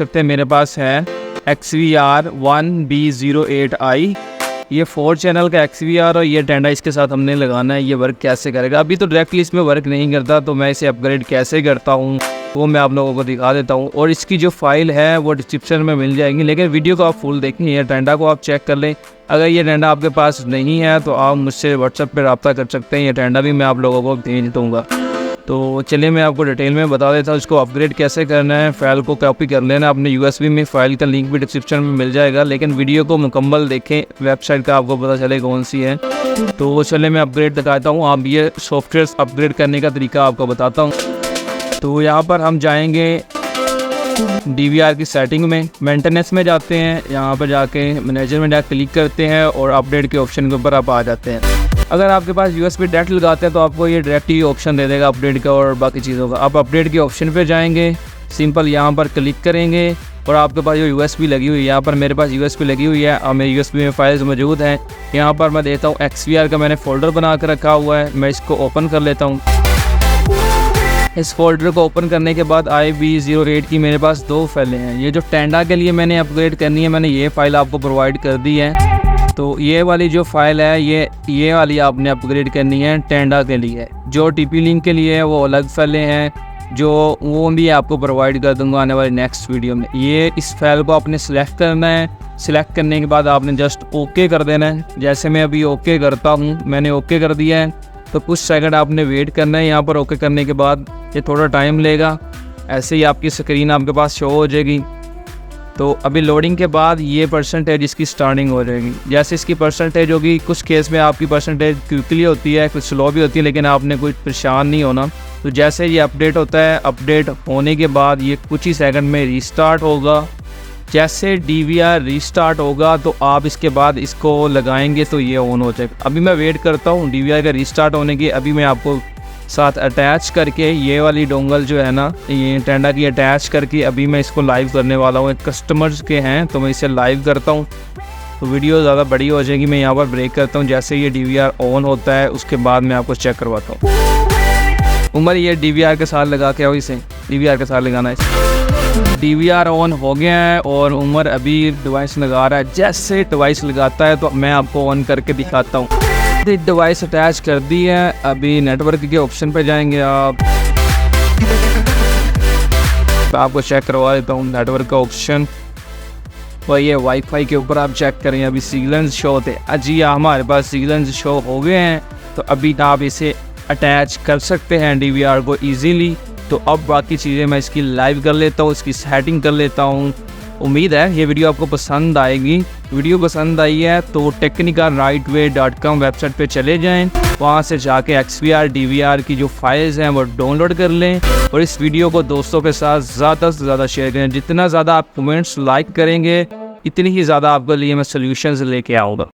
सकते हैं मेरे पास है XVR1B08i। ये 4 चैनल का XVR और ये टेंडा इसके साथ हमने लगाना है। ये वर्क कैसे करेगा, अभी तो डायरेक्टली इसमें वर्क नहीं करता, तो मैं इसे अपग्रेड कैसे करता हूँ वो मैं आप लोगों को दिखा देता हूँ। और इसकी जो फाइल है वो डिस्क्रिप्शन में मिल जाएगी, लेकिन वीडियो को आप फुल देखें। ये टेंडा को आप चेक कर लें। अगर ये टेंडा आपके पास नहीं है तो आप मुझसे व्हाट्सएप पर रब्ता कर सकते हैं। ये टेंडा भी मैं आप लोगों को भेज दूँगा। तो चलिए मैं आपको डिटेल में बता देता हूँ इसको अपग्रेड कैसे करना है। फाइल को कॉपी कर लेना अपने USB में, फाइल का लिंक भी डिस्क्रिप्शन में मिल जाएगा, लेकिन वीडियो को मुकम्मल देखें, वेबसाइट का आपको पता चले कौन सी है। तो चलिए मैं अपग्रेड दिखाता हूँ। आप ये सॉफ्टवेयर अपग्रेड करने का तरीका आपको बताता हूँ। तो यहाँ पर हम जाएंगे DVR की सेटिंग में, मेंटेनेंस में जाते हैं। यहाँ पर जाके मैनेजर में जाकर क्लिक करते हैं और अपडेट के ऑप्शन के ऊपर आप आ जाते हैं। अगर आपके पास USB डायरेक्ट लगाते हैं तो आपको ये डायरेक्ट ही ऑप्शन दे देगा अपडेट का और बाकी चीज़ों का। आप अपडेट के ऑप्शन पे जाएंगे, सिंपल यहाँ पर क्लिक करेंगे और आपके पास जो USB लगी हुई है, यहाँ पर मेरे पास USB लगी हुई है और मेरी USB में फाइल्स मौजूद हैं। यहाँ पर मैं देता हूँ XVR का मैंने फ़ोल्डर बना कर रखा हुआ है। मैं इसको ओपन कर लेता हूँ। इस फोल्डर को ओपन करने के बाद IB08 की मेरे पास 2 फाइलें हैं। ये जो टेंडा के लिए मैंने अपग्रेड करनी है, मैंने ये फ़ाइल आपको प्रोवाइड कर दी है। तो ये वाली जो फाइल है ये वाली आपने अपग्रेड करनी है टेंडा के लिए। जो TP लिंक के लिए है वो अलग फाइलें हैं, जो वो भी आपको प्रोवाइड कर दूंगा आने वाली नेक्स्ट वीडियो में। ये इस फाइल को आपने सेलेक्ट करना है। सेलेक्ट करने के बाद आपने जस्ट ओके कर देना है। जैसे मैं अभी ओके करता हूँ, मैंने ओके कर दिया है, तो कुछ सेकंड आपने वेट करना है। यहाँ पर ओके करने के बाद ये थोड़ा टाइम लेगा, ऐसे ही आपकी स्क्रीन आपके पास शो हो जाएगी। तो अभी लोडिंग के बाद ये परसेंटेज इसकी स्टार्टिंग हो जाएगी। जैसे इसकी परसेंटेज होगी, कुछ केस में आपकी परसेंटेज क्विकली होती है, कुछ स्लो भी होती है, लेकिन आपने कुछ परेशान नहीं होना। तो जैसे ये अपडेट होता है, अपडेट होने के बाद ये कुछ ही सेकंड में रीस्टार्ट होगा। जैसे DVR रीस्टार्ट होगा तो आप इसके बाद इसको लगाएंगे तो ये ऑन हो जाएगा। अभी मैं वेट करता हूँ DVR का रीस्टार्ट होने की। अभी मैं आपको साथ अटैच करके ये वाली डोंगल जो है ना, ये टेंडा की अटैच करके अभी मैं इसको लाइव करने वाला हूँ। कस्टमर्स के हैं तो मैं इसे लाइव करता हूँ, तो वीडियो ज़्यादा बड़ी हो जाएगी। मैं यहाँ पर ब्रेक करता हूँ। जैसे ये DVR ऑन होता है उसके बाद मैं आपको चेक करवाता हूँ। उमर ये DVR के साथ लगा के आओ, इसे DVR के साथ लगाना है। DVR ऑन हो गया है और उमर अभी डिवाइस लगा रहा है। जैसे डिवाइस लगाता है तो मैं आपको ऑन करके दिखाता हूँ। डिवाइस अटैच कर दी है। अभी नेटवर्क के ऑप्शन पे जाएंगे आप, आपको चेक करवा देता हूँ नेटवर्क का ऑप्शन। और ये वाईफाई के ऊपर आप चेक करें, अभी सिग्नल्स शो होते हैं। जी हाँ, हमारे पास सिग्नल्स शो हो गए हैं। तो अभी आप इसे अटैच कर सकते हैं DVR को ईजीली। तो अब बाकी चीज़ें मैं इसकी लाइव कर लेता हूँ, इसकी सेटिंग कर लेता हूँ। उम्मीद है ये वीडियो आपको पसंद आएगी। वीडियो पसंद आई है तो technicalrightway.com वेबसाइट पे चले जाएं। वहाँ से जाके XVR DVR की जो फाइल्स हैं वो डाउनलोड कर लें और इस वीडियो को दोस्तों के साथ ज़्यादा से ज़्यादा शेयर करें। जितना ज़्यादा आप कमेंट्स लाइक करेंगे, इतनी ही ज़्यादा आपके लिए मैं सॉल्यूशंस लेके आऊँगा।